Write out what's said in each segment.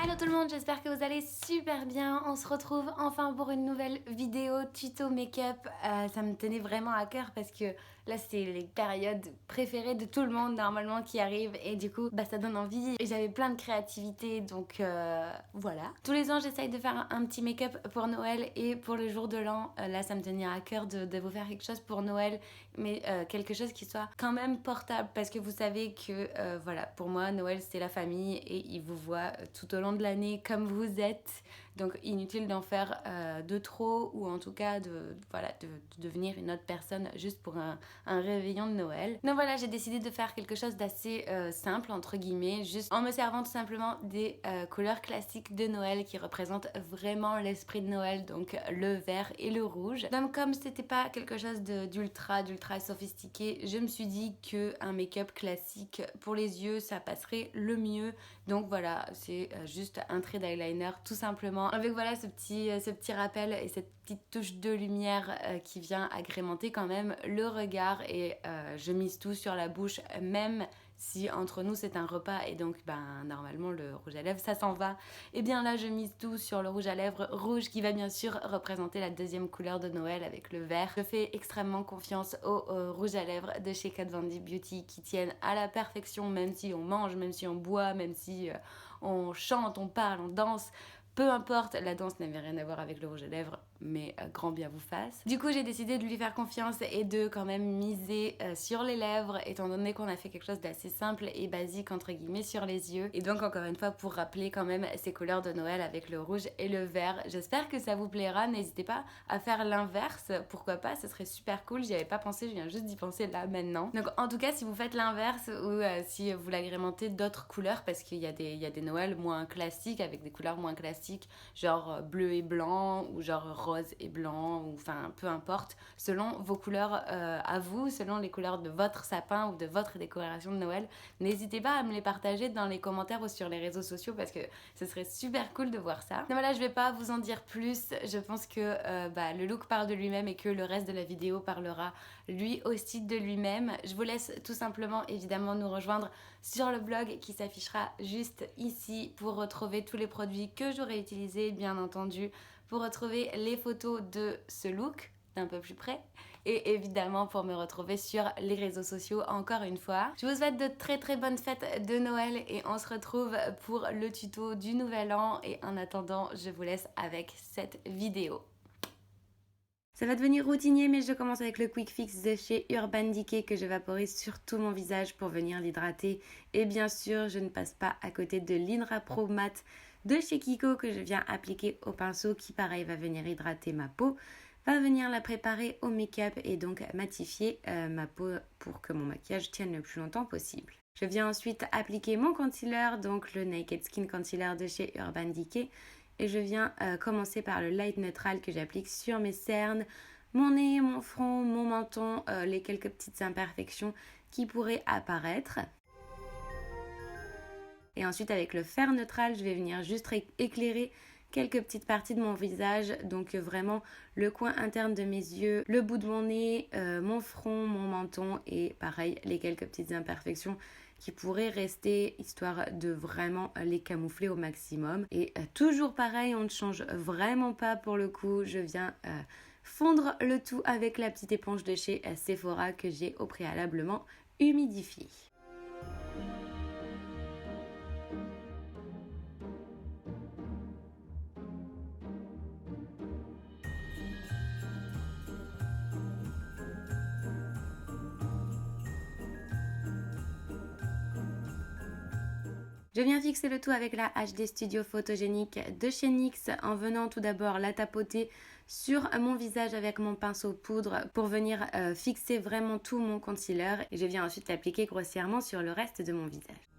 Hello tout le monde, j'espère que vous allez super bien. On se retrouve enfin pour une nouvelle vidéo tuto make-up. Ça me tenait vraiment à cœur parce que là c'est les périodes préférées de tout le monde normalement qui arrivent et du coup ça donne envie et j'avais plein de créativité donc voilà. Tous les ans j'essaye de faire un petit make-up pour Noël et pour le jour de l'an. Là ça me tenait à cœur de vous faire quelque chose pour Noël mais quelque chose qui soit quand même portable parce que vous savez que voilà, pour moi Noël c'est la famille et ils vous voient tout au long de l'année comme vous êtes, donc inutile d'en faire de trop ou en tout cas de devenir une autre personne juste pour un réveillon de Noël. Donc voilà, j'ai décidé de faire quelque chose d'assez simple entre guillemets, juste en me servant tout simplement des couleurs classiques de Noël qui représentent vraiment l'esprit de Noël, donc le vert et le rouge. Donc comme c'était pas quelque chose d'ultra sophistiqué, je me suis dit que un make-up classique pour les yeux ça passerait le mieux. Donc voilà, c'est juste un trait d'eyeliner tout simplement avec voilà ce petit rappel et cette petite touche de lumière qui vient agrémenter quand même le regard et je mise tout sur la bouche, même si entre nous c'est un repas et donc normalement le rouge à lèvres ça s'en va, et bien là je mise tout sur le rouge à lèvres rouge qui va bien sûr représenter la deuxième couleur de Noël avec le vert. Je fais extrêmement confiance aux rouges à lèvres de chez Kat Von D Beauty qui tiennent à la perfection, même si on mange, même si on boit, même si on chante, on parle, on danse. Peu importe, la danse n'avait rien à voir avec le rouge à lèvres, mais grand bien vous fasse. Du coup, j'ai décidé de lui faire confiance et de quand même miser sur les lèvres, étant donné qu'on a fait quelque chose d'assez simple et basique, entre guillemets, sur les yeux. Et donc, encore une fois, pour rappeler quand même ces couleurs de Noël avec le rouge et le vert. J'espère que ça vous plaira. N'hésitez pas à faire l'inverse. Pourquoi pas, ce serait super cool. J'y avais pas pensé, je viens juste d'y penser là, maintenant. Donc, en tout cas, si vous faites l'inverse ou si vous l'agrémentez d'autres couleurs, parce qu'il y a des Noëls moins classiques, avec des couleurs moins classiques, genre bleu et blanc ou genre rose et blanc, ou enfin peu importe, selon vos couleurs à vous, selon les couleurs de votre sapin ou de votre décoration de Noël. N'hésitez pas à me les partager dans les commentaires ou sur les réseaux sociaux parce que ce serait super cool de voir ça. Donc voilà, je vais pas vous en dire plus, je pense que le look parle de lui-même et que le reste de la vidéo parlera lui aussi de lui-même. Je vous laisse tout simplement évidemment nous rejoindre sur le blog qui s'affichera juste ici pour retrouver tous les produits que j'aurai utilisés, bien entendu, pour retrouver les photos de ce look d'un peu plus près et évidemment pour me retrouver sur les réseaux sociaux encore une fois. Je vous souhaite de très bonnes fêtes de Noël et on se retrouve pour le tuto du nouvel an, et en attendant je vous laisse avec cette vidéo. Ça va devenir routinier, mais je commence avec le Quick Fix de chez Urban Decay que je vaporise sur tout mon visage pour venir l'hydrater. Et bien sûr, je ne passe pas à côté de l'Inra Pro Matte de chez Kiko que je viens appliquer au pinceau qui, pareil, va venir hydrater ma peau, va venir la préparer au make-up et donc matifier ma peau pour que mon maquillage tienne le plus longtemps possible. Je viens ensuite appliquer mon concealer, donc le Naked Skin Concealer de chez Urban Decay. Et je viens commencer par le light neutral que j'applique sur mes cernes, mon nez, mon front, mon menton, les quelques petites imperfections qui pourraient apparaître. Et ensuite avec le fer neutral, je vais venir juste éclairer quelques petites parties de mon visage, donc vraiment le coin interne de mes yeux, le bout de mon nez, mon front, mon menton et pareil les quelques petites imperfections qui pourraient rester, histoire de vraiment les camoufler au maximum. Et toujours pareil, on ne change vraiment pas pour le coup, je viens fondre le tout avec la petite éponge de chez Sephora que j'ai au préalablement humidifiée. Je viens fixer le tout avec la HD Studio Photogénique de chez NYX en venant tout d'abord la tapoter sur mon visage avec mon pinceau poudre pour venir fixer vraiment tout mon concealer, et je viens ensuite l'appliquer grossièrement sur le reste de mon visage.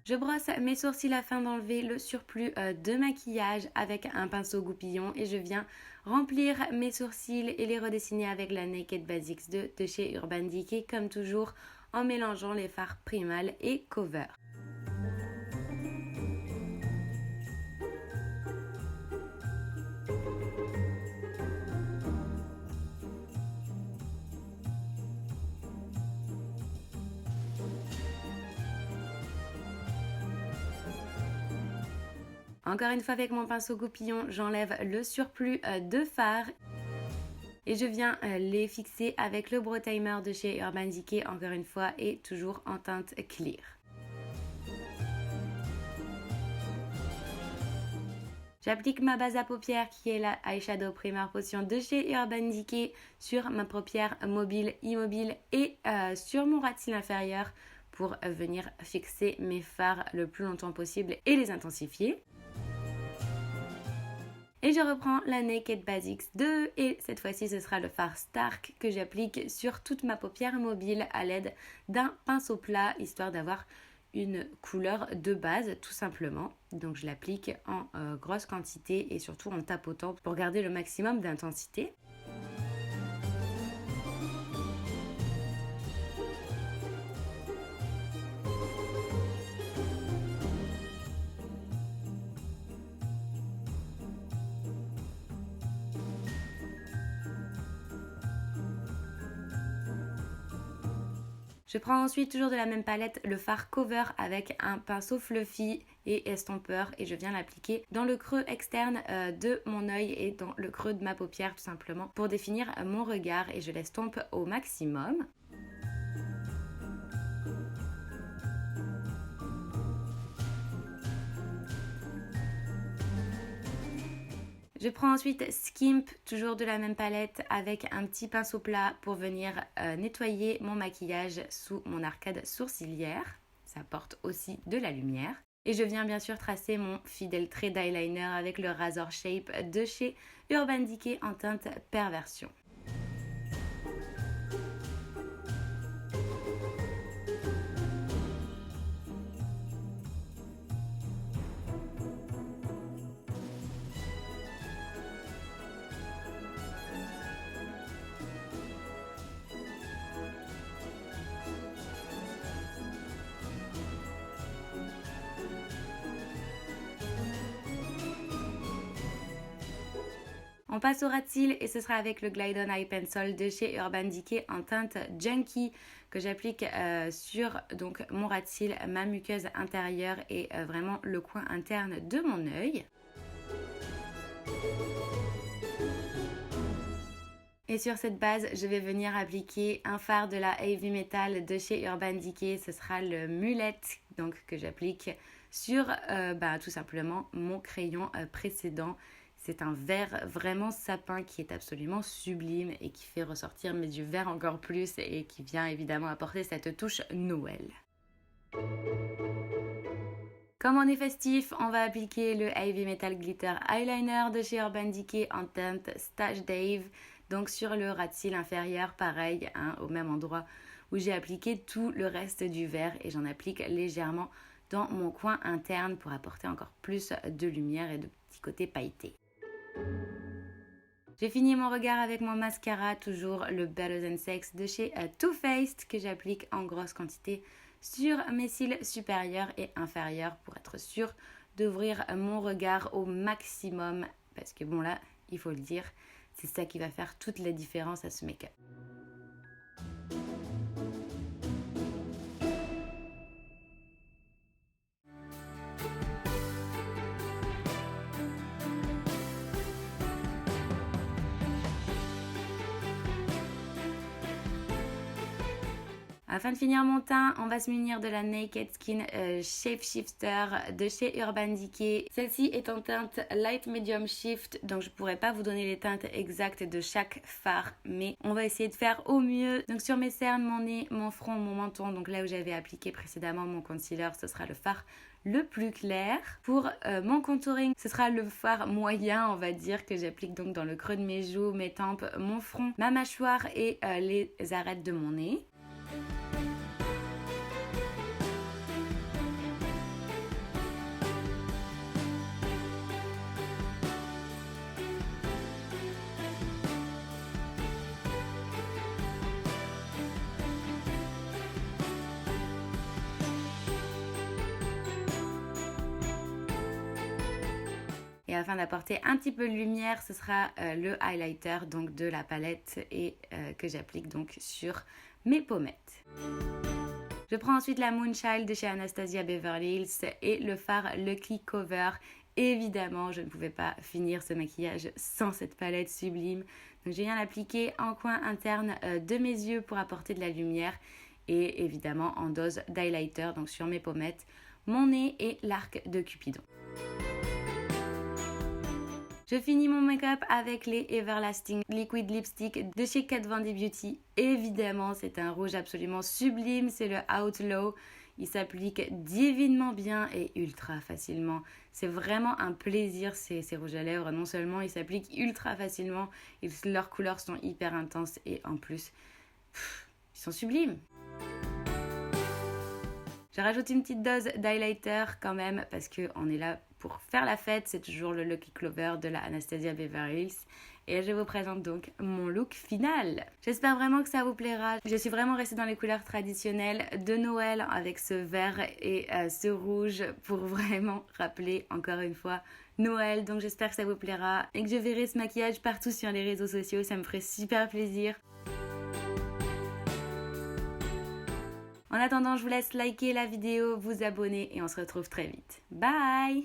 Je brosse mes sourcils afin d'enlever le surplus de maquillage avec un pinceau goupillon et je viens remplir mes sourcils et les redessiner avec la Naked Basics 2 de chez Urban Decay comme toujours en mélangeant les fards Primal et Cover. Encore une fois avec mon pinceau goupillon, j'enlève le surplus de fard. Et je viens les fixer avec le Brow Timer de chez Urban Decay, encore une fois, et toujours en teinte clear. J'applique ma base à paupières qui est la Eyeshadow Primer Potion de chez Urban Decay sur ma paupière mobile, immobile et sur mon ras de cils inférieur pour venir fixer mes fards le plus longtemps possible et les intensifier. Et je reprends la Naked Basics 2 et cette fois-ci ce sera le fard Stark que j'applique sur toute ma paupière mobile à l'aide d'un pinceau plat histoire d'avoir une couleur de base tout simplement. Donc je l'applique en grosse quantité et surtout en tapotant pour garder le maximum d'intensité. Je prends ensuite toujours de la même palette le fard Cover avec un pinceau fluffy et estompeur et je viens l'appliquer dans le creux externe de mon œil et dans le creux de ma paupière tout simplement pour définir mon regard et je l'estompe au maximum. Je prends ensuite Skimp, toujours de la même palette, avec un petit pinceau plat pour venir nettoyer mon maquillage sous mon arcade sourcilière. Ça apporte aussi de la lumière. Et je viens bien sûr tracer mon fidèle trait d'eyeliner avec le Razor Shape de chez Urban Decay en teinte Perversion. On passe au ras de cils et ce sera avec le Glide On Eye Pencil de chez Urban Decay en teinte Junkie que j'applique sur donc, mon ras de cils, ma muqueuse intérieure et vraiment le coin interne de mon œil. Et sur cette base, je vais venir appliquer un fard de la Heavy Metal de chez Urban Decay. Ce sera le Mulette donc, que j'applique sur tout simplement mon crayon précédent. C'est un vert vraiment sapin qui est absolument sublime et qui fait ressortir mes yeux verts encore plus et qui vient évidemment apporter cette touche Noël. Comme on est festif, on va appliquer le Heavy Metal Glitter Eyeliner de chez Urban Decay en teinte Stash Dave. Donc sur le ras de cils inférieur, pareil, au même endroit où j'ai appliqué tout le reste du vert et j'en applique légèrement dans mon coin interne pour apporter encore plus de lumière et de petits côtés pailletés. J'ai fini mon regard avec mon mascara, toujours le Better Than Sex de chez Too Faced que j'applique en grosse quantité sur mes cils supérieurs et inférieurs pour être sûre d'ouvrir mon regard au maximum parce que bon là, il faut le dire, c'est ça qui va faire toute la différence à ce make-up. Afin de finir mon teint, on va se munir de la Naked Skin Shape Shifter de chez Urban Decay. Celle-ci est en teinte Light Medium Shift, donc je ne pourrais pas vous donner les teintes exactes de chaque fard, mais on va essayer de faire au mieux. Donc sur mes cernes, mon nez, mon front, mon menton, donc là où j'avais appliqué précédemment mon concealer, ce sera le fard le plus clair. Pour mon contouring, ce sera le fard moyen, on va dire, que j'applique donc dans le creux de mes joues, mes tempes, mon front, ma mâchoire et les arêtes de mon nez. Et afin d'apporter un petit peu de lumière, ce sera le highlighter donc de la palette et que j'applique donc sur mes pommettes. Je prends ensuite la Moonchild de chez Anastasia Beverly Hills et le fard Lucky Cover évidemment, je ne pouvais pas finir ce maquillage sans cette palette sublime. Donc je viens l'appliquer en coin interne de mes yeux pour apporter de la lumière et évidemment en dose d'highlighter, donc sur mes pommettes, mon nez et l'arc de Cupidon. Je finis mon make-up avec les Everlasting Liquid Lipstick de chez Kat Von D Beauty. Évidemment, c'est un rouge absolument sublime, c'est le Outlaw. Il s'applique divinement bien et ultra facilement. C'est vraiment un plaisir ces rouges à lèvres. Non seulement ils s'appliquent ultra facilement, leurs couleurs sont hyper intenses et en plus, ils sont sublimes. Je rajoute une petite dose d'highlighter quand même parce qu'on est là pour faire la fête. C'est toujours le Lucky Clover de la Anastasia Beverly Hills. Et je vous présente donc mon look final. J'espère vraiment que ça vous plaira. Je suis vraiment restée dans les couleurs traditionnelles de Noël avec ce vert et ce rouge pour vraiment rappeler encore une fois Noël. Donc j'espère que ça vous plaira et que je verrai ce maquillage partout sur les réseaux sociaux. Ça me ferait super plaisir. En attendant, je vous laisse liker la vidéo, vous abonner et on se retrouve très vite. Bye!